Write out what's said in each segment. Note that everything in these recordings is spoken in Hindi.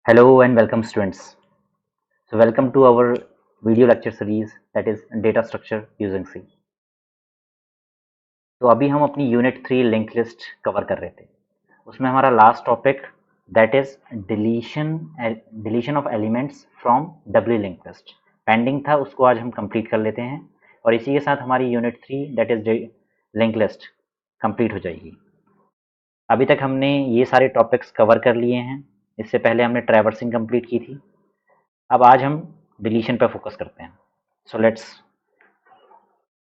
Hello and welcome students. So welcome to our video lecture series that is data structure using C. तो अभी हम अपनी यूनिट 3 लिंक लिस्ट कवर कर रहे थे. उसमें हमारा last topic that is deletion of elements from W link list pending था, उसको आज हम कंप्लीट कर लेते हैं और इसी के साथ हमारी unit 3 that is link list complete हो जाएगी. अभी तक हमने ये सारे टॉपिक्स कवर कर लिए हैं. इससे पहले हमने ट्रैवर्सिंग कंप्लीट की थी. अब आज हम डिलीशन पर फोकस करते हैं. So let's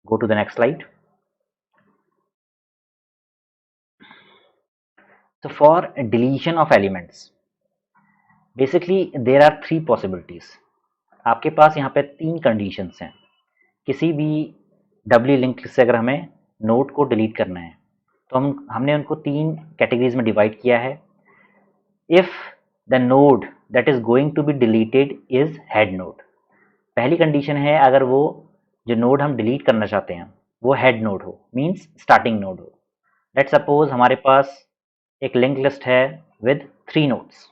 go to the next slide. So for deletion of elements, basically there are three possibilities. आपके पास यहाँ पे तीन कंडीशंस हैं. किसी भी डब्ल्यू लिंक से अगर हमें नोड को डिलीट करना है तो हमने उनको तीन कैटेगरीज में डिवाइड किया है. If the node that is going to be deleted is head node. पहली कंडीशन है अगर वो जो नोड हम डिलीट करना चाहते हैं वो हेड नोड हो, मीन्स स्टार्टिंग नोड हो. लेट्स सपोज हमारे पास एक लिंक लिस्ट है विद 3 नोड्स.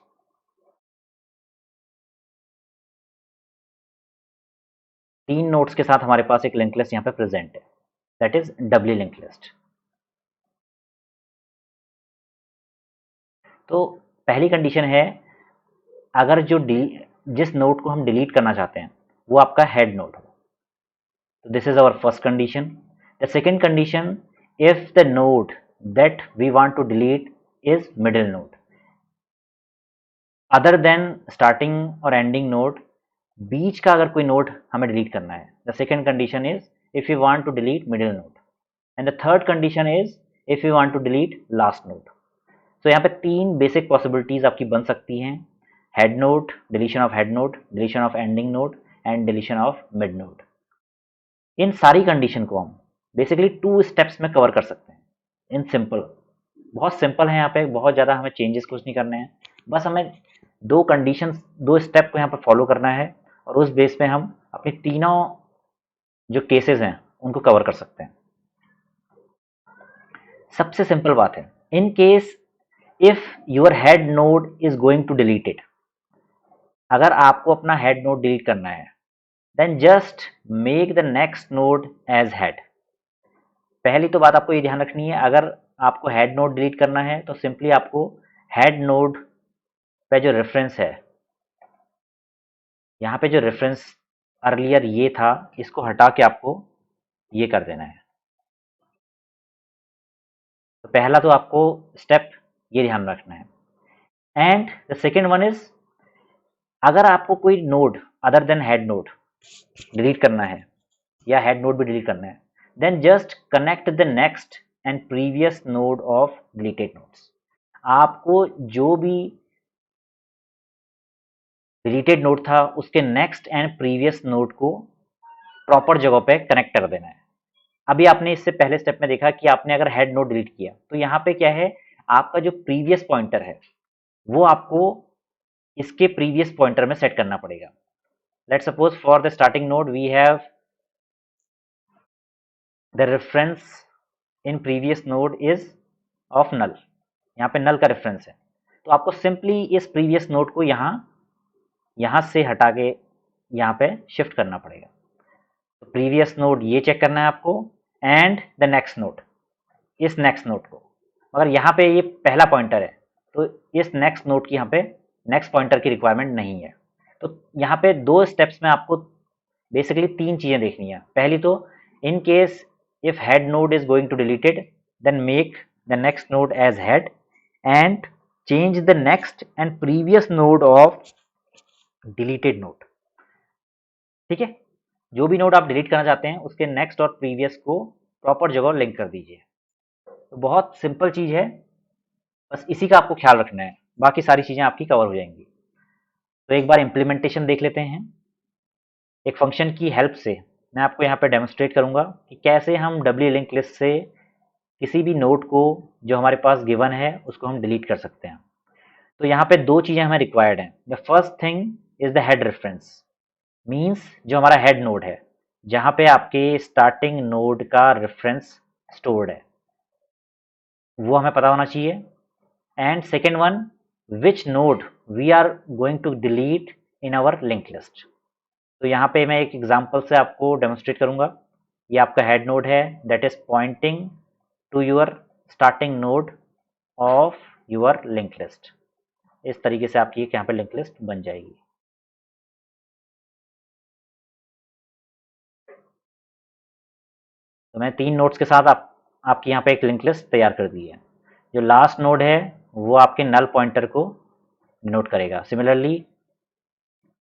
तीन नोड्स के साथ हमारे पास एक लिंक लिस्ट यहाँ पे प्रेजेंट है that is W link list. तो पहली कंडीशन है अगर जिस नोड को हम डिलीट करना चाहते हैं वो आपका हेड नोड हो. तो this is our first condition. The second condition, if the node that we want to delete is middle node other than starting और एंडिंग नोड. बीच का अगर कोई नोड हमें डिलीट करना है, the second condition is if you want to delete middle node. And the third condition is if you want to delete last node. तो यहाँ पे तीन बेसिक पॉसिबिलिटीज आपकी बन सकती हैं. Head node, deletion of head node, deletion of ending node and deletion of mid node. इन सारी कंडीशन को हम बेसिकली 2 स्टेप्स में कवर कर सकते हैं. इन सिंपल, बहुत सिंपल है. यहाँ पे बहुत ज़्यादा हमें चेंजेस कुछ नहीं करने हैं. बस हमें दो स्टेप को यहाँ पर फॉलो करना है और उस बेस पे हम अपनी तीनों जो केसेस हैं उनको कवर कर सकते हैं. सबसे सिंपल बात है, in case if your head node is going to delete it. अगर आपको अपना हेड नोड डिलीट करना है then just make the next node as head. पहली तो बात आपको ये ध्यान रखनी है, अगर आपको हेड नोड डिलीट करना है तो सिंपली आपको हेड नोड पे जो रेफरेंस है, यहाँ पे जो रेफरेंस अर्लियर ये था, इसको हटा के आपको ये कर देना है. तो पहला तो आपको स्टेप ये ध्यान रखना है. And the second one is अगर आपको कोई node other than head node delete करना है या हेड नोड भी डिलीट करना है then just connect the next and previous node of deleted nodes. आपको जो भी डिलीटेड नोड था उसके नेक्स्ट एंड प्रीवियस नोड को प्रॉपर जगह पे कनेक्ट कर देना है. अभी आपने इससे पहले स्टेप में देखा कि आपने अगर हेड नोड डिलीट किया तो यहाँ पे क्या है, आपका जो प्रीवियस पॉइंटर है वो आपको इसके प्रीवियस पॉइंटर में सेट करना पड़ेगा. Let's suppose for the starting node we have the reference in previous node is of null. यहाँ पे नल का रेफरेंस है तो आपको सिंपली इस प्रीवियस नोड को यहाँ से हटा के यहाँ पे शिफ्ट करना पड़ेगा. तो प्रीवियस नोड ये चेक करना है आपको एंड द नेक्स्ट नोड, इस नेक्स्ट नोड को. मगर यहाँ पे ये पहला पॉइंटर है तो इस नेक्स्ट नोड की यहाँ पे नेक्स्ट पॉइंटर की रिक्वायरमेंट नहीं है. तो यहाँ पे 2 स्टेप्स में आपको बेसिकली 3 चीज़ें देखनी है. पहली तो in case if head node is going to deleted then make the next node as head and change the next and previous node of deleted node. ठीक है, जो भी नोड आप डिलीट करना चाहते हैं उसके नेक्स्ट और प्रीवियस को प्रॉपर जगह लिंक कर दीजिए. तो बहुत सिंपल चीज़ है, बस इसी का आपको ख्याल रखना है, बाकी सारी चीज़ें आपकी कवर हो जाएंगी. तो एक बार इम्प्लीमेंटेशन देख लेते हैं. एक फंक्शन की हेल्प से मैं आपको यहाँ पे डेमोन्स्ट्रेट करूँगा कि कैसे हम डब्ल्यू लिंक लिस्ट से किसी भी नोड को जो हमारे पास गिवन है उसको हम डिलीट कर सकते हैं. तो यहाँ पे 2 चीज़ें हमें रिक्वायर्ड हैं. The first thing is the head reference, means जो हमारा हेड नोड है जहाँ पे आपके स्टार्टिंग नोड का रेफरेंस स्टोर्ड है वो हमें पता होना चाहिए. And second one which node we are going to delete in our link list. तो यहाँ पे मैं एक एग्जांपल से आपको डेमोन्स्ट्रेट करूंगा। ये आपका हेड नोड है that is pointing to your starting node of your link list. इस तरीके से आपकी यहाँ पे लिंक लिस्ट बन जाएगी। तो मैं 3 नोड्स के साथ आपकी यहाँ पे एक लिंक लिस्ट तैयार कर दी है। जो लास्ट नोड है वो आपके नल पॉइंटर को डिनोट करेगा। Similarly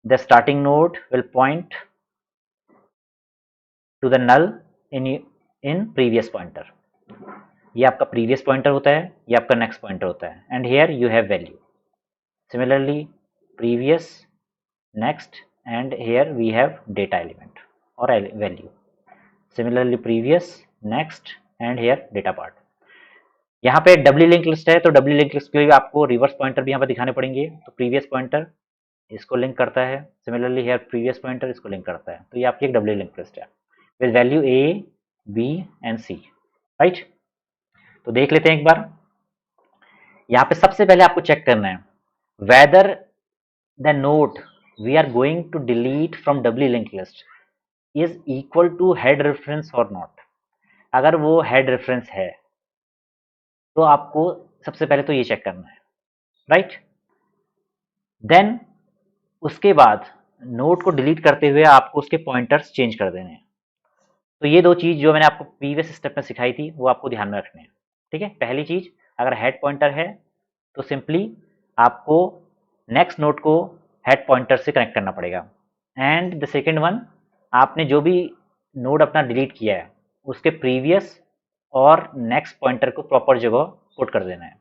the starting node will point to the null in previous pointer. ये आपका प्रीवियस पॉइंटर होता है, ये आपका नेक्स्ट पॉइंटर होता है, and here you have value. Similarly previous, next, and here we have data element और value. Similarly previous, next, and here data part. यहाँ पे डब्ल्यू लिंक लिस्ट है तो डब्ल्यू लिंक लिस्ट के लिए आपको रिवर्स पॉइंटर भी यहाँ पे दिखाने पड़ेंगे। तो प्रीवियस पॉइंटर इसको लिंक करता है, सिमिलरली हियर प्रीवियस पॉइंटर इसको लिंक करता है। तो ये आपकी एक डब्ल्यू लिंक लिस्ट है with value A, B and C, right. तो देख लेते हैं एक बार। यहाँ पे सबसे पहले आपको चेक करना है whether the node we are going to delete from W link list is equal to head reference और नॉट। अगर वो हेड रेफरेंस है तो आपको सबसे पहले तो ये चेक करना है, राइट। देन उसके बाद नोड को डिलीट करते हुए आपको उसके पॉइंटर्स चेंज कर देने हैं। तो ये 2 चीज़ जो मैंने आपको प्रीवियस स्टेप में सिखाई थी वो आपको ध्यान में रखने हैं, ठीक है। पहली चीज़, अगर हेड पॉइंटर है तो सिंपली आपको नेक्स्ट नोड को हेड पॉइंटर से कनेक्ट करना पड़ेगा। एंड द सेकेंड वन, आपने जो भी नोड अपना डिलीट किया है उसके प्रीवियस और नेक्स्ट पॉइंटर को प्रॉपर जगह पुट कर देना है।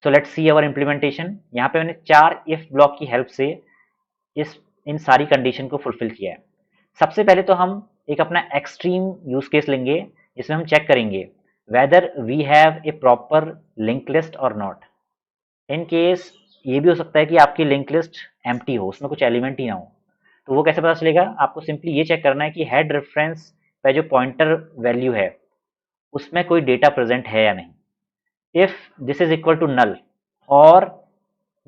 So let's see our implementation. यहाँ पे मैंने 4 इफ ब्लॉक की हेल्प से इन सारी कंडीशन को फुलफिल किया है। सबसे पहले तो हम एक अपना एक्सट्रीम यूज केस लेंगे जिसमें हम चेक करेंगे whether we have a proper link list और नॉट। इन केस ये भी हो सकता है कि आपकी लिंक लिस्ट एम्प्टी हो, उसमें कुछ एलिमेंट ही ना हो। तो वो कैसे पता चलेगा? आपको सिंपली ये चेक करना है कि हेड रेफरेंस पे जो पॉइंटर वैल्यू है उसमें कोई डेटा प्रेजेंट है या नहीं। If this is equal to null और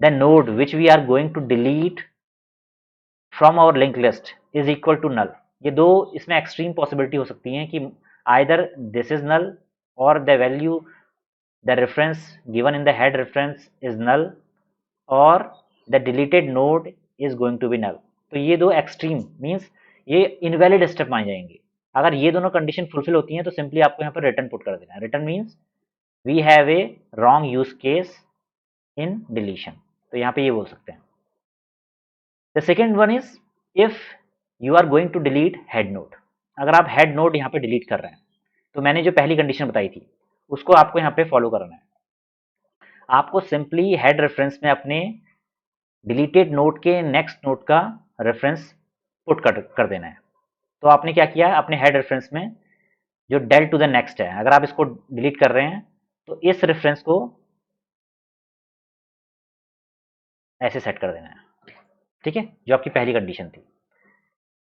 the node which we are going to delete from our link list is equal to null. ये 2 इसमें एक्सट्रीम पॉसिबिलिटी हो सकती हैं कि आइदर दिस इज नल और the value the reference given in the head reference is null और the deleted node is going to be null. तो ये 2 एक्सट्रीम मीन्स ये इनवैलिड स्टेप मान जाएंगे। अगर ये दोनों कंडीशन फुलफिल होती हैं तो सिंपली आपको यहाँ पर रिटर्न पुट कर देना है। Return means we have a wrong use case in deletion. तो यहाँ पे ये बोल सकते हैं। The second one is if you are going to delete head node. अगर आप हेड नोड यहाँ पे डिलीट कर रहे हैं तो मैंने जो पहली कंडीशन बताई थी उसको आपको यहाँ पे फॉलो करना है। आपको सिंपली हेड रेफरेंस में अपने डिलीटेड नोड के नेक्स्ट नोड का रेफरेंस पुट कर देना है। तो आपने क्या किया, अपने हेड रेफरेंस में जो डेल टू द नेक्स्ट है, अगर आप इसको डिलीट कर रहे हैं तो इस रेफरेंस को ऐसे सेट कर देना है, ठीक है। जो आपकी पहली कंडीशन थी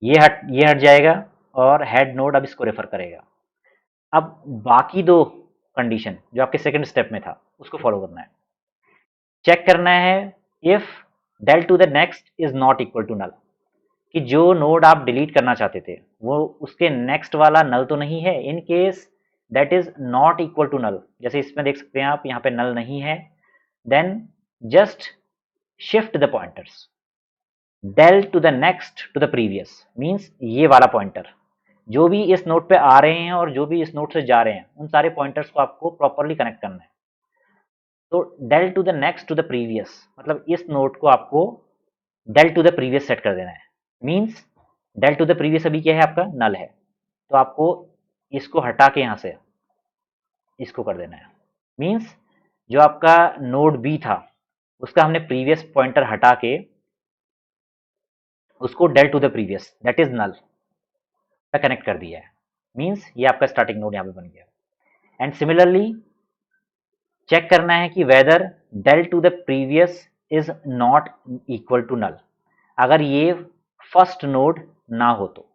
ये हट जाएगा और हेड नोड अब इसको रेफर करेगा। अब बाकी 2 कंडीशन जो आपके सेकंड स्टेप में था उसको फॉलो करना है। चेक करना है if del to the next is not equal to null, कि जो नोड आप डिलीट करना चाहते थे वो उसके नेक्स्ट वाला नल तो नहीं है। In case that is not equal to null, जैसे इसमें देख सकते हैं आप यहाँ पे नल नहीं है, then just shift the pointers del to the next to the previous. Means ये वाला पॉइंटर जो भी इस नोड पे आ रहे हैं और जो भी इस नोड से जा रहे हैं उन सारे पॉइंटर्स को आपको प्रॉपरली कनेक्ट करना है। तो del to the next to the previous मतलब इस नोड को आपको del to the previous set कर देना है। Means del to the previous अभी क्या है, आपका नल है, तो आपको इसको हटा के यहाँ से इसको कर देना है। मीन्स जो आपका नोड बी था उसका हमने प्रीवियस पॉइंटर हटा के उसको del to the previous that is null पे कनेक्ट कर दिया है। मीन्स ये आपका स्टार्टिंग नोड यहाँ पे बन गया। एंड सिमिलरली चेक करना है कि whether del to the previous is not equal to null. अगर ये फर्स्ट नोड ना हो तो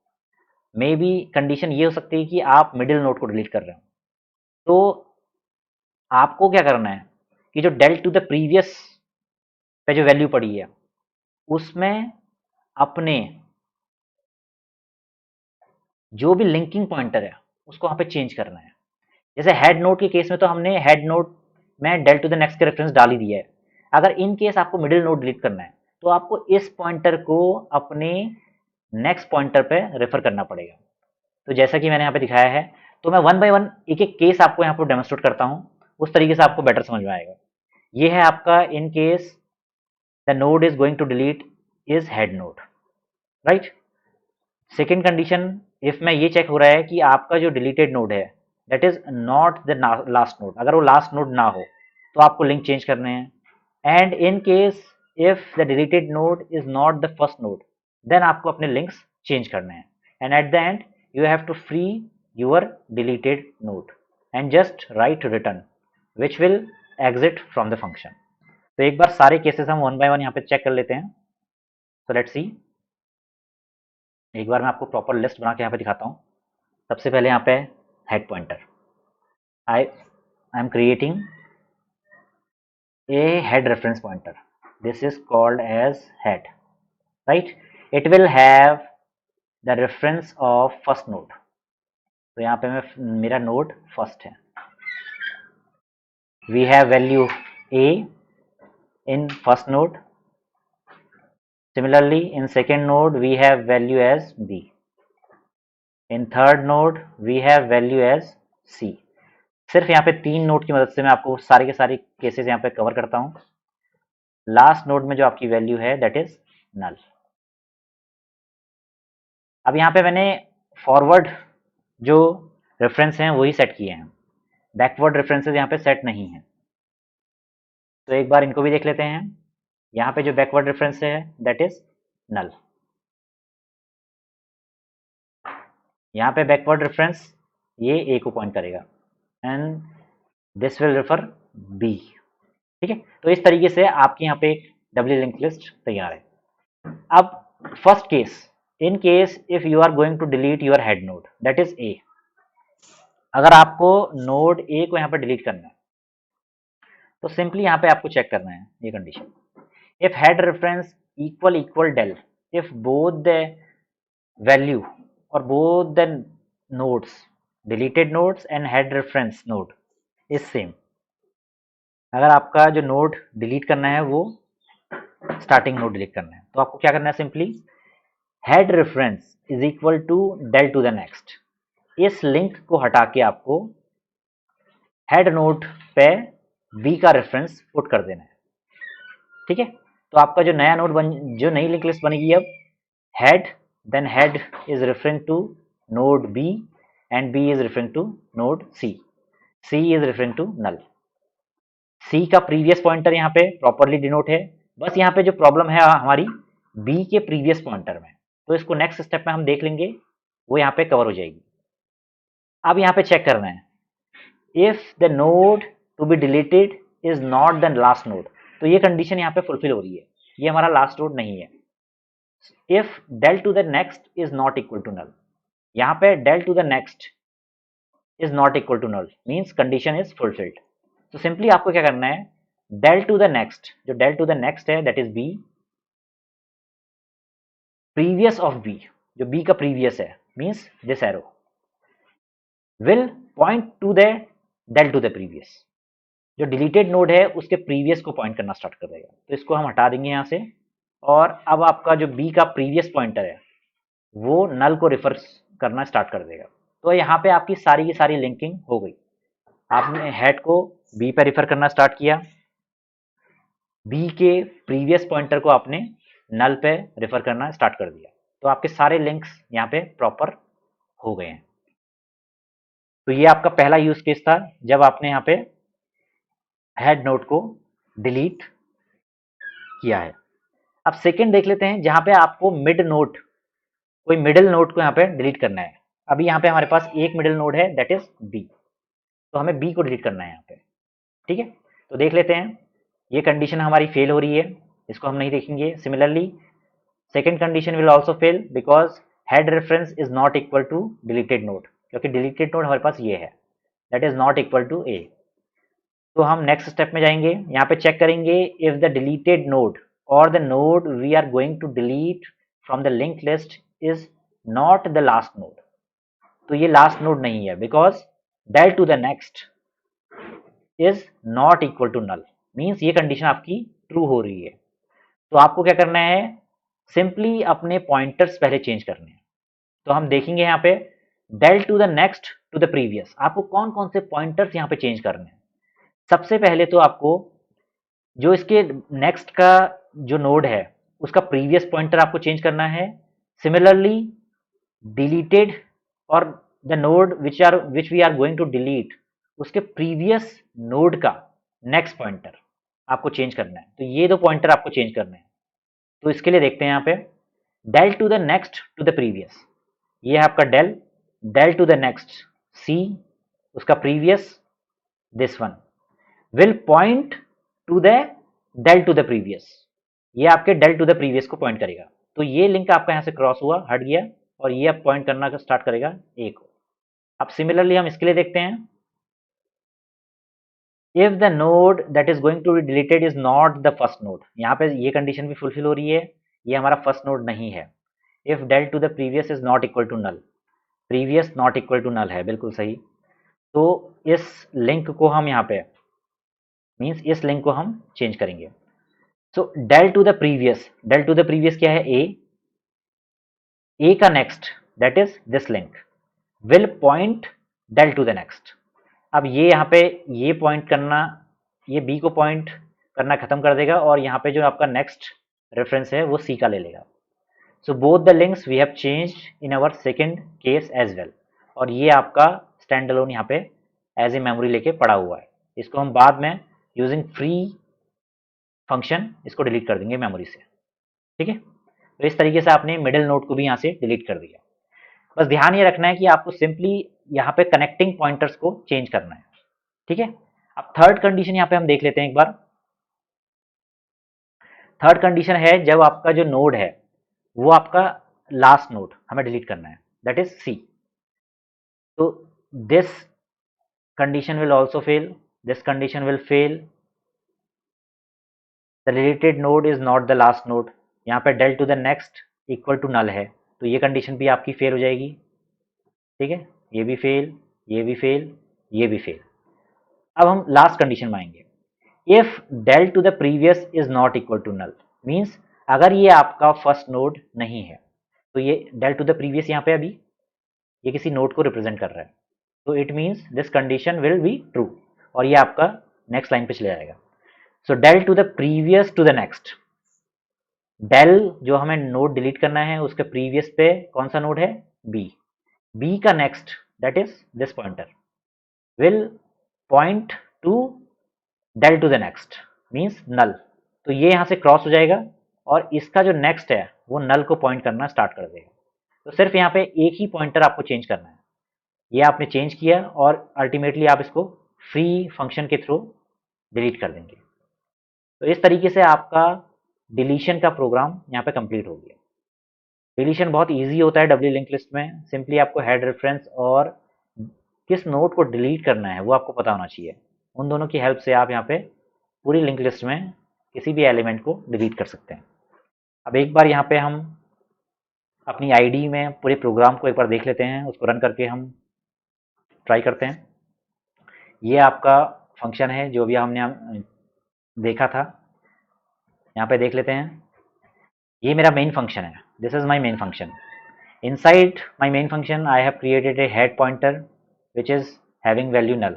मे बी कंडीशन ये हो सकती है कि आप मिडिल नोड को डिलीट कर रहे हो। तो आपको क्या करना है कि जो डेल टू द प्रीवियस पे जो वैल्यू पड़ी है उसमें अपने जो भी लिंकिंग पॉइंटर है उसको वहाँ पे चेंज करना है। जैसे हेड नोड के केस में तो हमने हेड नोड में डेल टू द नेक्स्ट का रेफरेंस डाल ही दिया है। अगर इन केस आपको मिडिल नोड डिलीट करना है तो आपको इस पॉइंटर को अपने नेक्स्ट पॉइंटर पे रेफर करना पड़ेगा। तो जैसा कि मैंने यहाँ पे दिखाया है, तो मैं वन बाय वन एक एक केस आपको यहाँ पर डेमोन्स्ट्रेट करता हूँ, उस तरीके से आपको बेटर समझ में आएगा। ये है आपका in case the node is going to delete is head node, right. Second condition, if में ये चेक हो रहा है कि आपका जो डिलीटेड नोड है that is not the last node, अगर वो लास्ट नोड ना हो तो आपको लिंक चेंज करने हैं। And in case if the deleted node is not the first node then आपको अपने लिंक्स चेंज करने हैं। And at the end you have to free your deleted node and just write return which will exit from the function. तो एक बार सारे केसेस हम वन बाय वन यहाँ पे चेक कर लेते हैं। सो लेट्स सी, एक बार मैं आपको प्रॉपर लिस्ट बना के यहाँ पे दिखाता हूँ। सबसे पहले यहाँ पे head pointer, I am creating a head reference pointer. This is called as head, right? It will have the reference of first node. तो यहाँ पे मैं मेरा नोड फर्स्ट है। We have value a in first node. Similarly, in second node we have value as b. In third node we have value as c. सिर्फ यहाँ पे 3 नोड की मदद से मैं आपको सारे के सारे केसेस यहाँ पे कवर करता हूँ। लास्ट नोड में जो आपकी वैल्यू है दैट इज नल। अब यहाँ पे मैंने फॉरवर्ड जो रेफरेंस हैं वही सेट किए हैं, बैकवर्ड रेफरेंसेस यहाँ पे सेट नहीं है। तो एक बार इनको भी देख लेते हैं। यहाँ पे जो बैकवर्ड रेफरेंस है दैट इज नल। यहाँ पे बैकवर्ड रेफरेंस ये ए को पॉइंट करेगा and this will refer B, ठीक है। तो इस तरीके से आपकी यहाँ पे एक डबली लिंक लिस्ट तैयार है। अब first case, in case if you are going to delete your head node that is A, अगर आपको नोड ए को यहाँ पे डिलीट करना है तो सिंपली यहाँ पे आपको चेक करना है ये condition, if head reference equal del if both the value और both the nodes deleted nodes and head reference node is same. अगर आपका जो नोड डिलीट करना है वो स्टार्टिंग नोड डिलीट करना है तो आपको क्या करना है, simply head reference is equal to del to the next, इस लिंक को हटा के आपको हेड नोड पे बी का रेफरेंस पुट कर देना है, ठीक है। तो आपका जो नया नोड जो नई लिंक लिस्ट बनेगी अब head, then head is referring to node B and B is referring to node C, C is referring to null. C का प्रीवियस पॉइंटर यहाँ पे प्रॉपरली डिनोट है, बस यहाँ पे जो प्रॉब्लम है हमारी बी के प्रीवियस पॉइंटर में, तो इसको नेक्स्ट स्टेप में हम देख लेंगे, वो यहाँ पे कवर हो जाएगी। अब यहाँ पे चेक करना है if the node to be deleted is not the last node, तो ये कंडीशन यहाँ पे फुलफिल हो रही है, ये हमारा लास्ट नोड नहीं है। If del to the next is not equal to null, यहाँ पे del to the next is not equal to null means condition is fulfilled. तो सिंपली आपको क्या करना है, डेल टू द नेक्स्ट, जो डेल टू द नेक्स्ट है that is B, previous of B, जो बी का प्रीवियस है means this arrow will point to the del to the previous, जो डिलीटेड नोड है उसके प्रीवियस को पॉइंट करना स्टार्ट कर देगा। तो इसको हम हटा देंगे यहाँ से, और अब आपका जो बी का प्रीवियस पॉइंटर है वो नल को रिफर करना स्टार्ट कर देगा। तो यहाँ पे आपकी सारी की सारी लिंकिंग हो गई, आपने हेड को बी पे रिफर करना स्टार्ट किया, बी के प्रीवियस पॉइंटर को आपने नल पे रिफर करना स्टार्ट कर दिया, तो आपके सारे लिंक्स यहाँ पे प्रॉपर हो गए हैं। तो ये आपका पहला यूज केस था जब आपने यहाँ पे हेड नोड को डिलीट किया है। अब सेकंड देख लेते हैं जहां पे आपको मिड नोड, कोई मिडिल नोड को यहाँ पे डिलीट करना है। अभी यहाँ पे हमारे पास एक मिडिल नोड है दैट इज बी, तो हमें बी को डिलीट करना है यहाँ पे, ठीक है। तो देख लेते हैं, ये कंडीशन हमारी फेल हो रही है, इसको हम नहीं देखेंगे। Similarly second condition will also fail because head reference is not equal to deleted node, क्योंकि डिलीटेड नोड हमारे पास ये है that is not equal to A. तो हम नेक्स्ट स्टेप में जाएंगे, यहाँ पे चेक करेंगे इफ द डिलीटेड नोड और the node we are going to delete from the link list is not the last node. तो ये लास्ट नोड नहीं है, because del to the next is not equal to null, means ये कंडीशन आपकी ट्रू हो रही है। तो आपको क्या करना है, सिंपली अपने पॉइंटर्स पहले चेंज करने हैं। तो हम देखेंगे यहाँ पे del to the next to the previous, आपको कौन कौन से पॉइंटर्स यहाँ पे चेंज करने हैं। सबसे पहले तो आपको जो इसके नेक्स्ट का जो नोड है उसका प्रीवियस पॉइंटर आपको चेंज करना है। सिमिलरली डिलीटेड और the node which we are going to delete, उसके प्रीवियस नोड का नेक्स्ट पॉइंटर आपको चेंज करना है। तो ये दो पॉइंटर आपको चेंज करने हैं। तो इसके लिए देखते हैं यहाँ पे del to the next to the previous, ये है आपका del to the next c, उसका previous this one will point to the del to the previous, ये आपके del टू द प्रीवियस को पॉइंट करेगा। तो ये लिंक आपका यहाँ से क्रॉस हुआ, हट गया, और ये अब पॉइंट करना स्टार्ट करेगा a को। अब सिमिलरली हम इसके लिए देखते हैं, if the node that is going to be deleted is not the first node, यहाँ पे ये कंडीशन भी फुलफिल हो रही है, ये हमारा फर्स्ट नोड नहीं है। If del to the previous is not equal to null, previous not equal to null है, बिल्कुल सही। तो इस लिंक को हम यहाँ पे मीन्स इस लिंक को हम चेंज करेंगे। So del to the previous क्या है, a का next that is this link will point del to the next. अब ये यहाँ पे ये पॉइंट करना, ये b को पॉइंट करना खत्म कर देगा, और यहाँ पे जो आपका नेक्स्ट रेफरेंस है वो c का ले लेगा। So both the links we have changed in our second case as well, और ये आपका स्टैंड अलोन यहाँ पे एज ए मेमोरी लेके पड़ा हुआ है। इसको हम बाद में यूजिंग फ्री फंक्शन इसको डिलीट कर देंगे मेमोरी से, ठीक है। तो इस तरीके से आपने मिडिल नोड को भी यहाँ से डिलीट कर दिया। बस ध्यान ये रखना है कि आपको सिंपली यहाँ पे कनेक्टिंग पॉइंटर्स को चेंज करना है, ठीक है। अब थर्ड कंडीशन यहाँ पे हम देख लेते हैं एक बार। थर्ड कंडीशन है जब आपका जो नोड है वो आपका लास्ट नोड हमें डिलीट करना है, दैट इज सी। तो this condition will also fail, this condition will fail, the related node is not the last node, यहाँ पे del to the next equal to null है, तो ये कंडीशन भी आपकी फेल हो जाएगी, ठीक है। ये भी फेल, ये भी फेल, ये भी फेल। अब हम लास्ट कंडीशन में आएंगे, if del to the previous is not equal to null, means अगर ये आपका फर्स्ट नोड नहीं है, तो ये del टू द प्रीवियस यहाँ पे अभी ये किसी नोड को रिप्रेजेंट कर रहा है, तो it means this condition will be true, और ये आपका नेक्स्ट लाइन पे चले जाएगा। So del to the previous to the next, del जो हमें नोड डिलीट करना है उसके प्रीवियस पे कौन सा नोड है, b का next that is this pointer will point to del to the next means null, तो ये यहाँ से क्रॉस हो जाएगा, और इसका जो नेक्स्ट है वो नल को पॉइंट करना स्टार्ट कर देगा। तो सिर्फ यहाँ पे एक ही पॉइंटर आपको चेंज करना है, ये आपने चेंज किया, और अल्टीमेटली आप इसको फ्री फंक्शन के थ्रू डिलीट कर देंगे। तो इस तरीके से आपका डिलीशन का प्रोग्राम यहाँ पे कंप्लीट हो गया। डिलीशन बहुत इजी होता है डब्ल्यू लिंक लिस्ट में, सिंपली आपको हेड रेफरेंस और किस नोड को डिलीट करना है वो आपको पता होना चाहिए। उन दोनों की हेल्प से आप यहाँ पे पूरी लिंक लिस्ट में किसी भी एलिमेंट को डिलीट कर सकते हैं। अब एक बार यहाँ पे हम अपनी आईडी में पूरे प्रोग्राम को एक बार देख लेते हैं, उसको रन करके हम ट्राई करते हैं। ये आपका फंक्शन है जो भी हमने देखा था, यहाँ पे देख लेते हैं। ये मेरा मेन फंक्शन है, this is my main function. Inside my main function I have created a head pointer which is having value null.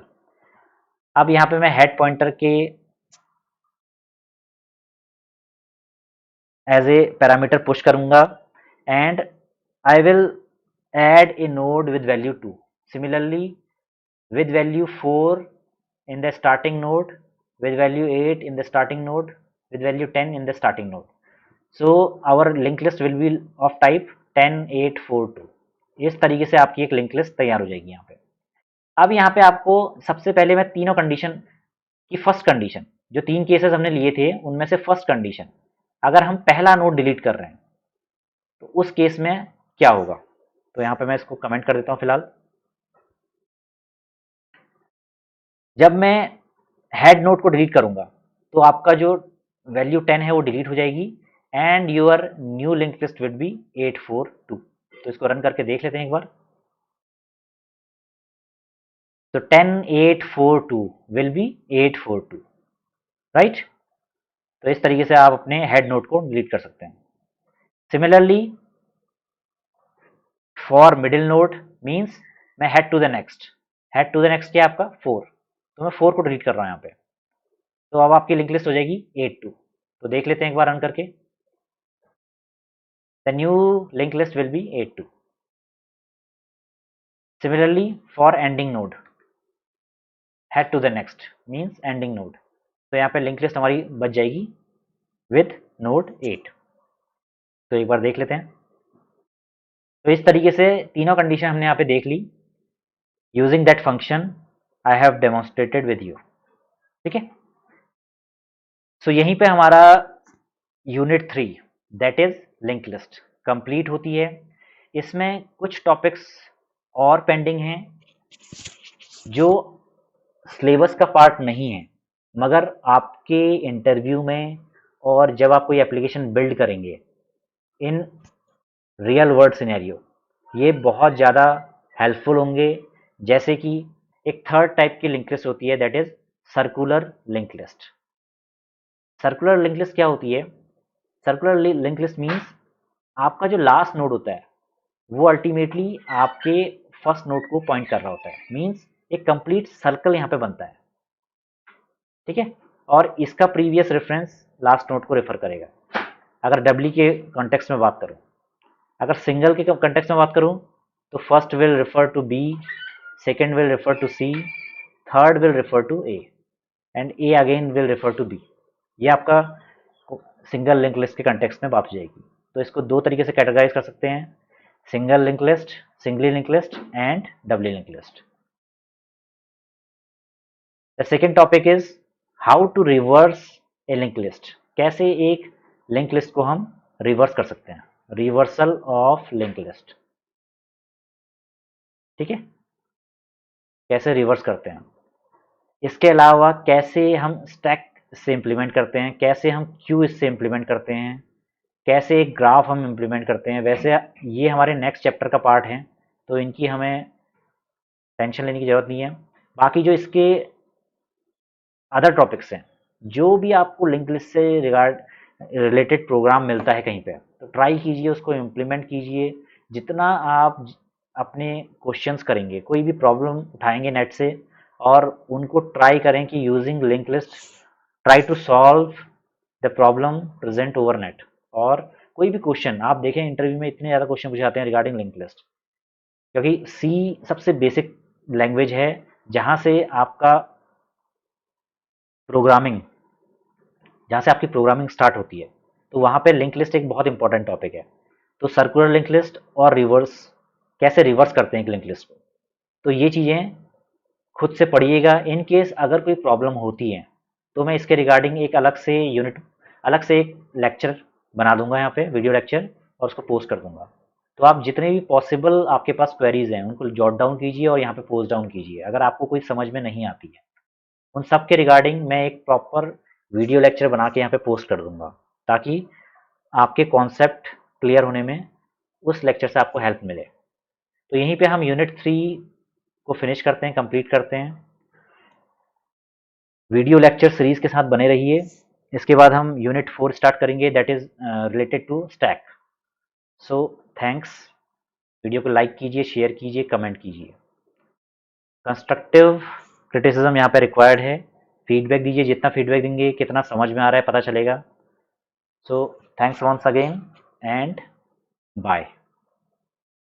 अब यहाँ पे मैं हेड पॉइंटर के एज ए पैरामीटर पुश करूंगा, and I will add a node with value 2, similarly with value 4 in the starting node, with value 8 in the starting node, with value 10 in the starting node. So our linked list will be of type 10 8 4 2। इस तरीके से आपकी एक लिंक लिस्ट तैयार हो जाएगी यहाँ पे। अब यहाँ पे आपको सबसे पहले मैं तीनों कंडीशन की फर्स्ट कंडीशन, जो तीन केसेस हमने लिए थे उनमें से फर्स्ट कंडीशन, अगर हम पहला नोड डिलीट कर रहे हैं तो उस केस में क्या होगा, तो यहाँ पे मैं इसको कमेंट कर देता हूँ फिलहाल। जब मैं हेड नोड को डिलीट करूंगा तो आपका जो वैल्यू 10 है वो डिलीट हो जाएगी and your new link list will B 842। तो इसको रन करके देख लेते हैं एक बार। तो 10842 विल बी 842, राइट। तो इस तरीके से आप अपने हेड नोड को डिलीट कर सकते हैं। Similarly for middle node means मैं head to the next, head to the next क्या है आपका 4, तो मैं 4 को डिलीट कर रहा हूं यहाँ पे। तो अब आपकी लिंक लिस्ट हो जाएगी 82। तो देख लेते हैं एक बार रन करके। The new link list will be 82। Similarly for ending node, head to the next means ending node, तो यहाँ पे लिंक लिस्ट हमारी बच जाएगी विथ नोड 8। तो एक बार देख लेते हैं। तो इस तरीके से तीनों कंडीशन हमने यहाँ पे देख ली using that function I have demonstrated with you, ठीक है। सो यहीं पे हमारा unit 3 that is link list complete होती है। इसमें कुछ टॉपिक्स और पेंडिंग हैं जो सिलेबस का पार्ट नहीं है, मगर आपके इंटरव्यू में और जब आप कोई एप्लीकेशन बिल्ड करेंगे इन रियल वर्ल्ड सिनेरियो ये बहुत ज़्यादा हेल्पफुल होंगे। जैसे कि एक थर्ड टाइप की लिंक लिस्ट होती है that is circular link list. Circular link list क्या होती है? सर्कुलर लिंक लिस्ट मीन्स आपका जो लास्ट नोड होता है वो अल्टीमेटली आपके फर्स्ट नोड को पॉइंट कर रहा होता है, मीन्स एक कंप्लीट सर्कल यहाँ पे बनता है, ठीक है। और इसका प्रीवियस रेफरेंस लास्ट नोड को रेफर करेगा। अगर डब्ल्यू के कॉन्टेक्स्ट में बात करूँ, अगर सिंगल के कॉन्टेक्स्ट में बात करूँ तो first will refer to B, second will refer to C, third will refer to A and A again will refer to B. ये आपका सिंगल लिंक लिस्ट के कॉन्टेक्स्ट में बात हो जाएगी। तो इसको दो तरीके से कैटेगराइज कर सकते हैं, single link list, singly link list and doubly link list. The second topic is how to reverse a link list. कैसे एक लिंक लिस्ट को हम रिवर्स कर सकते हैं, रिवर्सल ऑफ लिंक लिस्ट, ठीक है, कैसे रिवर्स करते हैं। इसके अलावा कैसे हम स्टैक से इम्प्लीमेंट करते हैं, कैसे हम क्यू इससे इम्प्लीमेंट करते हैं, कैसे एक ग्राफ हम इम्प्लीमेंट करते हैं। वैसे ये हमारे नेक्स्ट चैप्टर का पार्ट है तो इनकी हमें टेंशन लेने की ज़रूरत नहीं है। बाकी जो इसके अदर टॉपिक्स हैं, जो भी आपको लिंक लिस्ट से रिलेटेड प्रोग्राम मिलता है कहीं पे, तो ट्राई कीजिए, उसको इम्प्लीमेंट कीजिए। जितना आप अपने क्वेश्चंस करेंगे, कोई भी प्रॉब्लम उठाएंगे नेट से और उनको ट्राई करें कि using link list try to solve the problem present over net. और कोई भी क्वेश्चन आप देखें, इंटरव्यू में इतने ज़्यादा क्वेश्चन पूछे जाते हैं रिगार्डिंग लिंक लिस्ट, क्योंकि सी सबसे बेसिक लैंग्वेज है जहाँ से आपका प्रोग्रामिंग, जहाँ से आपकी प्रोग्रामिंग स्टार्ट होती है, तो वहाँ पे लिंक लिस्ट एक बहुत इंपॉर्टेंट टॉपिक है। तो सर्कुलर लिंक लिस्ट और रिवर्स, कैसे रिवर्स करते हैं एक लिंक लिस्ट को, तो ये चीज़ें खुद से पढ़िएगा। इन केस अगर कोई प्रॉब्लम होती है तो मैं इसके रिगार्डिंग एक अलग से यूनिट, अलग से एक लेक्चर बना दूंगा यहाँ पे, वीडियो लेक्चर, और उसको पोस्ट कर दूंगा। तो आप जितने भी पॉसिबल आपके पास क्वेरीज हैं उनको जॉट डाउन कीजिए और यहाँ पे पोस्ट डाउन कीजिए। अगर आपको कोई समझ में नहीं आती है उन सब के रिगार्डिंग मैं एक प्रॉपर वीडियो लेक्चर बना के यहाँ पे पोस्ट कर दूंगा, ताकि आपके कॉन्सेप्ट क्लियर होने में उस लेक्चर से आपको हेल्प मिले। तो यहीं पे हम यूनिट 3 को फिनिश करते हैं, कंप्लीट करते हैं। वीडियो लेक्चर सीरीज के साथ बने रहिए। इसके बाद हम यूनिट 4 स्टार्ट करेंगे that is related to stack. So thanks. Video को लाइक कीजिए, शेयर कीजिए, कमेंट कीजिए। कंस्ट्रक्टिव क्रिटिसिज्म यहाँ पे रिक्वायर्ड है। फीडबैक दीजिए, जितना फीडबैक देंगे कितना समझ में आ रहा है पता चलेगा। So thanks once again and bye.